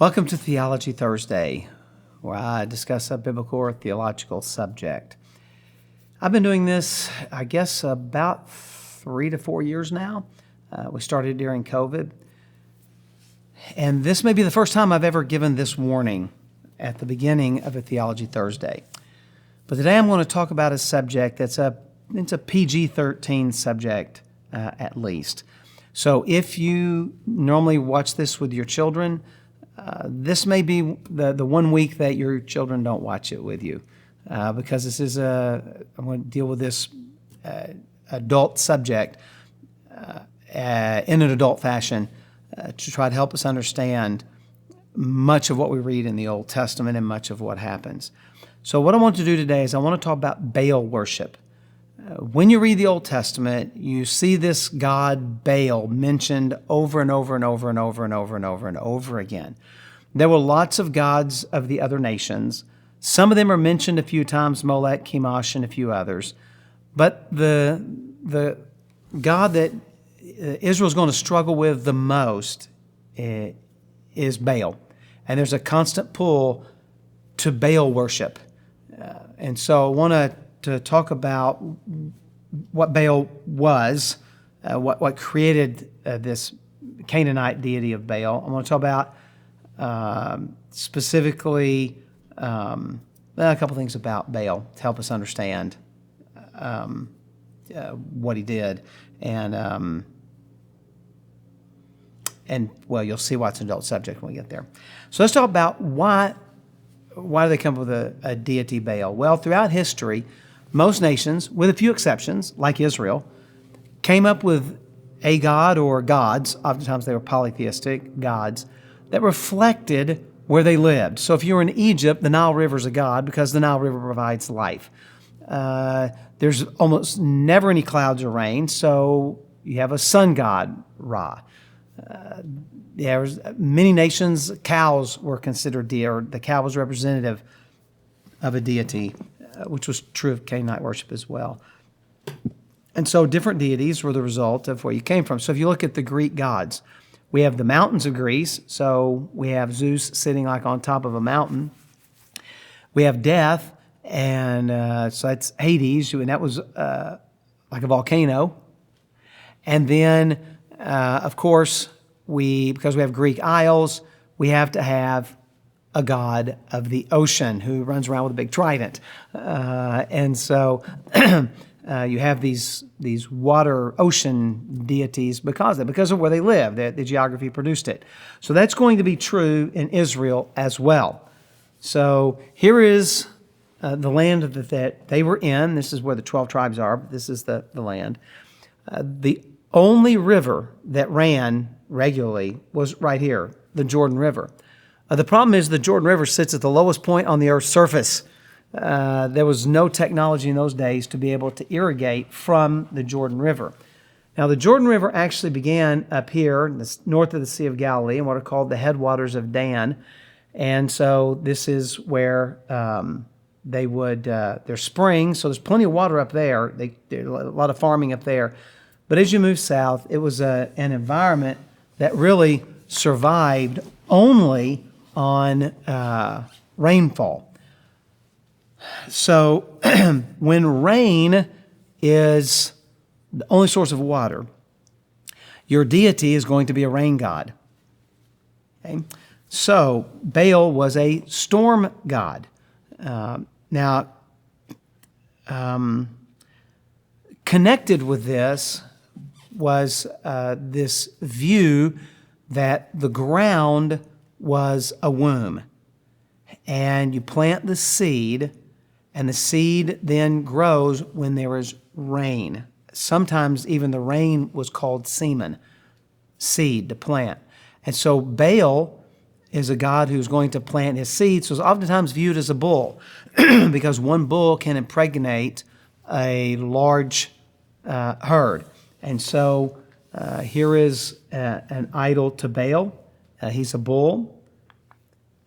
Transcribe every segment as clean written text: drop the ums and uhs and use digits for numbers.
Welcome to Theology Thursday, where I discuss a biblical or theological subject. I've been doing this, I guess, about 3 to 4 years now. We started during COVID. And this may be the first time I've ever given this warning at the beginning of a Theology Thursday. But today I'm going to talk about a subject it's a PG-13 subject, at least. So if you normally watch this with your children, this may be the 1 week that your children don't watch it with you, because this is I'm going to deal with this adult subject in an adult fashion to try to help us understand much of what we read in the Old Testament and much of what happens. So what I want to do today is I want to talk about Baal worship. When you read the Old Testament, you see this god Baal mentioned over and over and over and over and over and over and over again. There were lots of gods of the other nations. Some of them are mentioned a few times, Molech, Chemosh, and a few others. But the god that Israel's going to struggle with the most is Baal. And there's a constant pull to Baal worship. And so I want to talk about what Baal was, what created this Canaanite deity of Baal. I want to talk about specifically a couple things about Baal to help us understand what he did. And well, you'll see why it's an adult subject when we get there. So let's talk about why do they come up with a deity Baal? Well, throughout history, most nations, with a few exceptions, like Israel, came up with a god or gods, oftentimes they were polytheistic gods, that reflected where they lived. So if you were in Egypt, the Nile River is a god because the Nile River provides life. There's almost never any clouds or rain, so you have a sun god, Ra. There's many nations, cows were considered or the cow was representative of a deity, which was true of Canaanite worship as well. And so different deities were the result of where you came from. So if you look at the Greek gods, we have the mountains of Greece. So we have Zeus sitting like on top of a mountain. We have death, and so that's Hades, and that was like a volcano. And then, of course, because we have Greek Isles, we have to have a god of the ocean who runs around with a big trident. And so you have these water ocean deities because of where they live. The geography produced it. So that's going to be true in Israel as well. So here is the land that they were in. This is where the 12 tribes are. But this is the land. The only river that ran regularly was right here, the Jordan River. The problem is the Jordan River sits at the lowest point on the Earth's surface. There was no technology in those days to be able to irrigate from the Jordan River. Now, the Jordan River actually began up here, north of the Sea of Galilee, in what are called the headwaters of Dan. And so this is where they would, there's springs, so there's plenty of water up there. There's a lot of farming up there. But as you move south, it was an environment that really survived only on rainfall. So when rain is the only source of water, your deity is going to be a rain god. Okay? So Baal was a storm god. Now, connected with this was this view that the ground was a womb. And you plant the seed, and the seed then grows when there is rain. Sometimes even the rain was called semen, seed to plant. And so Baal is a god who's going to plant his seed, so it's oftentimes viewed as a bull because one bull can impregnate a large herd. And so here is an idol to Baal. He's a bull.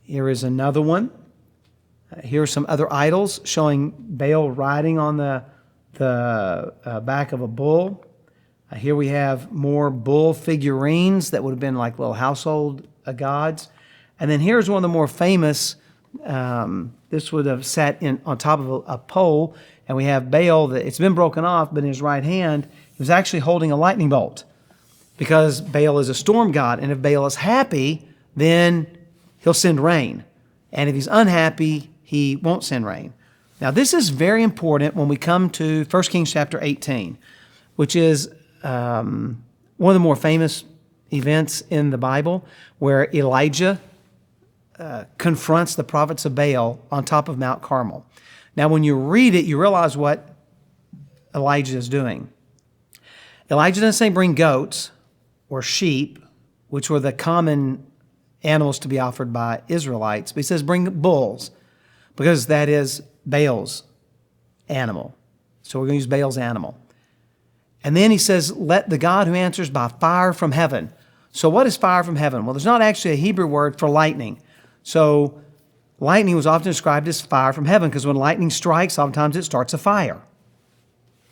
Here is another one. Here are some other idols showing Baal riding on the back of a bull. Here we have more bull figurines that would have been like little household gods. And then here's one of the more famous. This would have sat on top of a pole, and we have Baal that it's been broken off, but in his right hand he was actually holding a lightning bolt, because Baal is a storm god, and if Baal is happy, then he'll send rain, and if he's unhappy, he won't send rain. Now, this is very important when we come to 1 Kings chapter 18, which is one of the more famous events in the Bible, where Elijah confronts the prophets of Baal on top of Mount Carmel. Now, when you read it, you realize what Elijah is doing. Elijah doesn't say bring goats or sheep, which were the common animals to be offered by Israelites, but he says bring bulls, because that is Baal's animal. So we're going to use Baal's animal. And then he says, let the God who answers by fire from heaven. So what is fire from heaven? Well, there's not actually a Hebrew word for lightning. So lightning was often described as fire from heaven, because when lightning strikes, sometimes it starts a fire.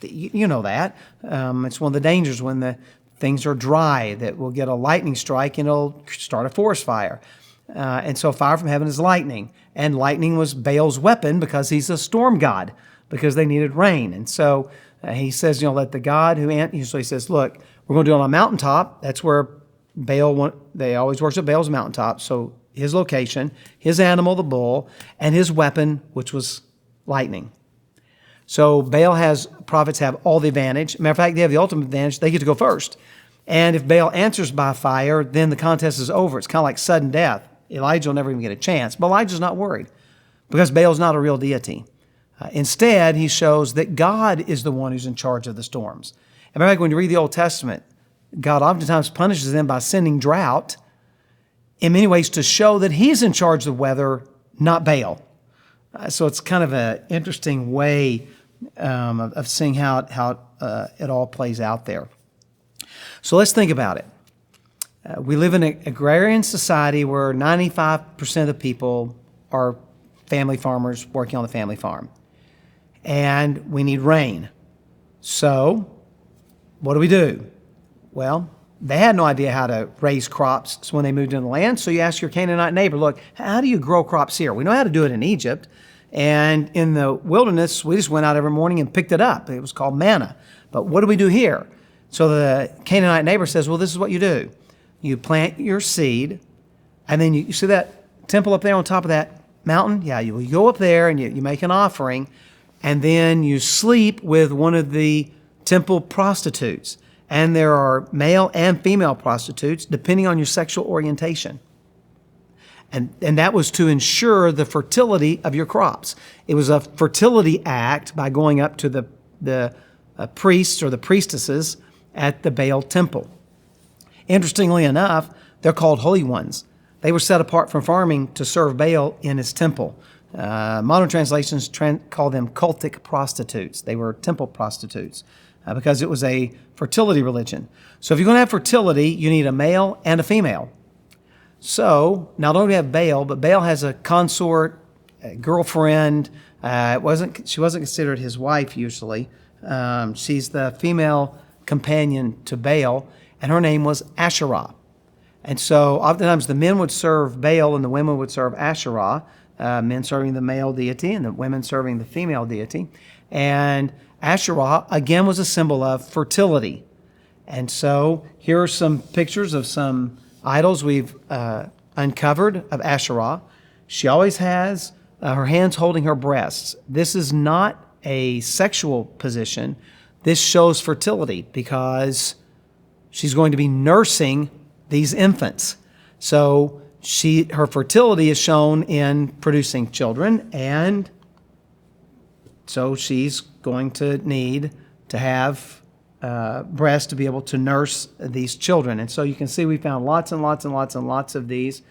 You know that. It's one of the dangers when the things are dry, that we'll get a lightning strike and it'll start a forest fire. And so fire from heaven is lightning. And lightning was Baal's weapon, because he's a storm god, because they needed rain. And so he says, let the God who so he says, look, we're going to do it on a mountaintop. That's where they always worship Baal's mountaintop. So his location, his animal, the bull, and his weapon, which was lightning. So prophets have all the advantage. Matter of fact, they have the ultimate advantage. They get to go first. And if Baal answers by fire, then the contest is over. It's kind of like sudden death. Elijah will never even get a chance. But Elijah's not worried, because Baal's not a real deity. Instead, he shows that God is the one who's in charge of the storms. And matter of fact, when you read the Old Testament, God oftentimes punishes them by sending drought, in many ways to show that he's in charge of the weather, not Baal. So it's kind of an interesting way of seeing how it all plays out there. So let's think about it. We live in an agrarian society where 95% of the people are family farmers working on the family farm. And we need rain. So what do? Well, they had no idea how to raise crops when they moved into the land. So you ask your Canaanite neighbor, look, how do you grow crops here? We know how to do it in Egypt. And in the wilderness, we just went out every morning and picked it up. It was called manna. But what do we do here? So the Canaanite neighbor says, well, this is what you do. You plant your seed, and then you see that temple up there on top of that mountain? Yeah, you go up there and you make an offering, and then you sleep with one of the temple prostitutes. And there are male and female prostitutes, depending on your sexual orientation. And that was to ensure the fertility of your crops. It was a fertility act by going up to the priests or the priestesses at the Baal temple. Interestingly enough, they're called holy ones. They were set apart from farming to serve Baal in his temple. Modern translations call them cultic prostitutes. They were temple prostitutes because it was a fertility religion. So if you're going to have fertility, you need a male and a female. So not only do we have Baal, but Baal has a consort, a girlfriend. She wasn't considered his wife usually. She's the female companion to Baal, and her name was Asherah. And so oftentimes the men would serve Baal and the women would serve Asherah, men serving the male deity and the women serving the female deity. And Asherah, again, was a symbol of fertility. And so here are some pictures of some idols we've uncovered of Asherah. She always has her hands holding her breasts. This is not a sexual position. This shows fertility because she's going to be nursing these infants. So her fertility is shown in producing children, and so she's going to need to have breasts to be able to nurse these children. And so you can see we found lots and lots and lots and lots of these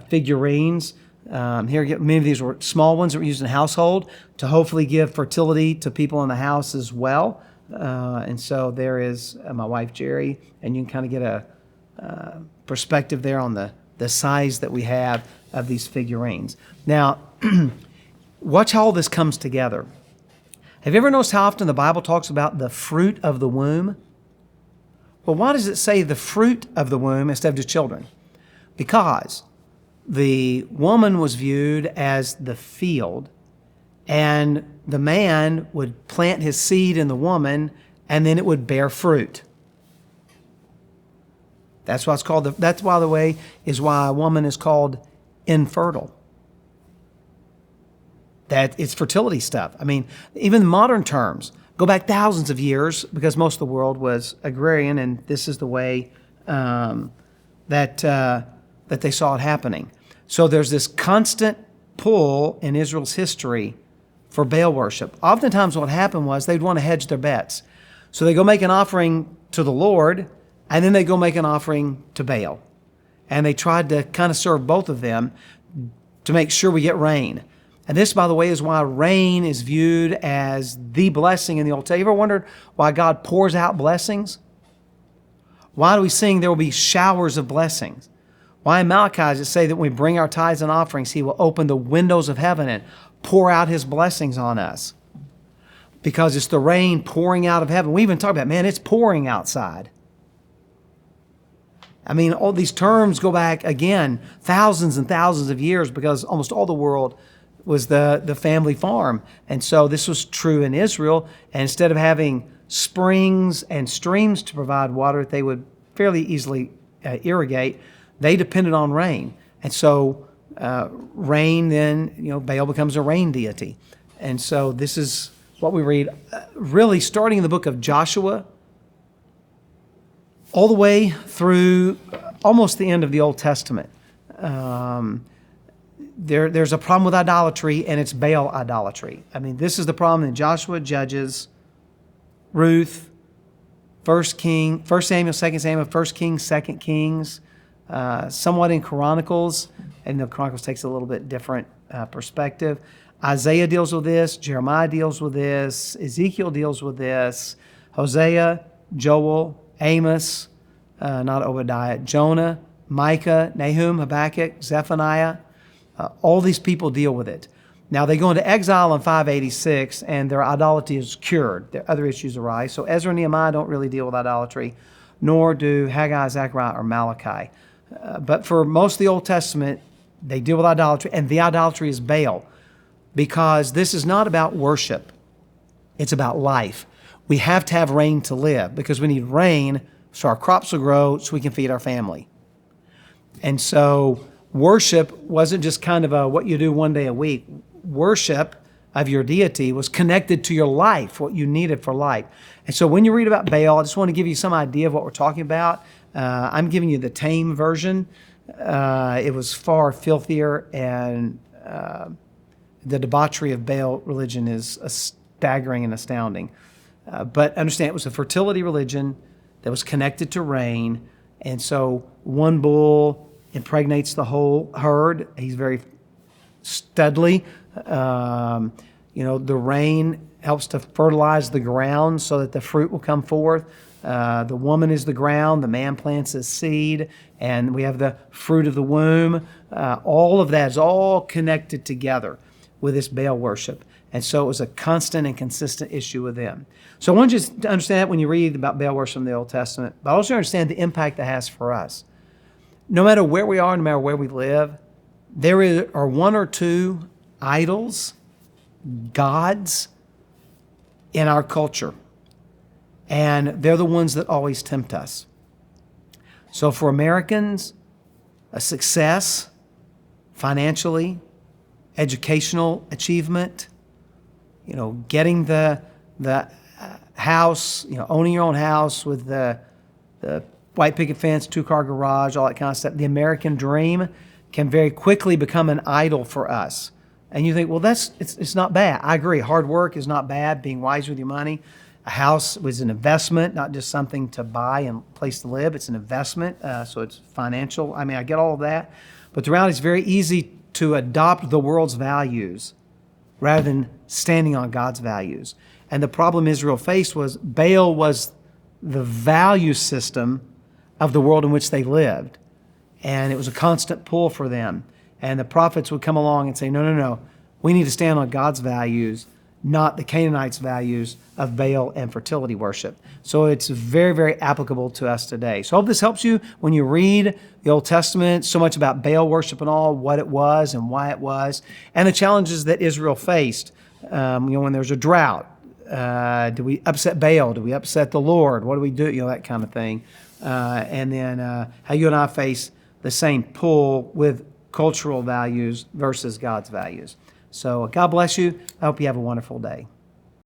figurines. Here, many of these were small ones that were used in the household to hopefully give fertility to people in the house as well. And so there is my wife, Jerry, and you can kind of get a perspective there on the size that we have of these figurines. Now, watch how all this comes together. Have you ever noticed how often the Bible talks about the fruit of the womb? Well, why does it say the fruit of the womb instead of just children? Because the woman was viewed as the field, and the man would plant his seed in the woman, and then it would bear fruit. That's why it's called. That's why the way is why a woman is called infertile. That it's fertility stuff. I mean, even modern terms go back thousands of years because most of the world was agrarian, and this is the way that they saw it happening. So there's this constant pull in Israel's history for Baal worship. Oftentimes what happened was they'd want to hedge their bets. So they go make an offering to the Lord, and then they go make an offering to Baal. And they tried to kind of serve both of them to make sure we get rain. And this, by the way, is why rain is viewed as the blessing in the Old Testament. You ever wondered why God pours out blessings? Why do we sing there will be showers of blessings? Why in Malachi does it say that when we bring our tithes and offerings, He will open the windows of heaven and pour out His blessings on us? Because it's the rain pouring out of heaven. We even talk about, man, it's pouring outside. I mean, all these terms go back, again, thousands and thousands of years because almost all the world was the family farm. And so this was true in Israel. And instead of having springs and streams to provide water that they would fairly easily irrigate, they depended on rain. And so rain then, Baal becomes a rain deity. And so this is what we read really starting in the book of Joshua all the way through almost the end of the Old Testament. There's a problem with idolatry, and it's Baal idolatry. I mean, this is the problem in Joshua, Judges, Ruth, 1 Samuel, 2 Samuel, 1 Kings, 2 Kings, somewhat in Chronicles, and the Chronicles takes a little bit different perspective. Isaiah deals with this, Jeremiah deals with this, Ezekiel deals with this, Hosea, Joel, Amos, not Obadiah, Jonah, Micah, Nahum, Habakkuk, Zephaniah. All these people deal with it. Now, they go into exile in 586, and their idolatry is cured. Their other issues arise. So Ezra and Nehemiah don't really deal with idolatry, nor do Haggai, Zechariah, or Malachi. But for most of the Old Testament, they deal with idolatry, and the idolatry is Baal, because this is not about worship. It's about life. We have to have rain to live, because we need rain so our crops will grow, so we can feed our family. And so worship wasn't just kind of what you do one day a week. Worship of your deity was connected to your life, what you needed for life. And so when you read about Baal, I just want to give you some idea of what we're talking about. I'm giving you the tame version. It was far filthier, and the debauchery of Baal religion is staggering and astounding. But understand, it was a fertility religion that was connected to rain. And so one bull impregnates the whole herd. He's very studly. The rain helps to fertilize the ground so that the fruit will come forth. The woman is the ground. The man plants his seed. And we have the fruit of the womb. All of that is all connected together with this Baal worship. And so it was a constant and consistent issue with them. So I want you to understand that when you read about Baal worship in the Old Testament, but also understand the impact that has for us. No matter where we are, no matter where we live, there are one or two idols, gods in our culture. And they're the ones that always tempt us. So for Americans, a success financially, educational achievement, getting the house, owning your own house with the white picket fence, 2-car garage, all that kind of stuff. The American dream can very quickly become an idol for us. And you think, well, it's not bad. I agree. Hard work is not bad. Being wise with your money. A house was an investment, not just something to buy and place to live. It's an investment, so it's financial. I mean, I get all of that. But the reality is very easy to adopt the world's values rather than standing on God's values. And the problem Israel faced was Baal was the value system of the world in which they lived. And it was a constant pull for them. And the prophets would come along and say, no, we need to stand on God's values. not the Canaanites' values of Baal and fertility worship. So it's very, very applicable to us today. So I hope this helps you when you read the Old Testament, so much about Baal worship and all, what it was and why it was, and the challenges that Israel faced. When there's a drought, do we upset Baal? Do we upset the Lord? What do we do? That kind of thing. And then how you and I face the same pull with cultural values versus God's values. So God bless you. I hope you have a wonderful day.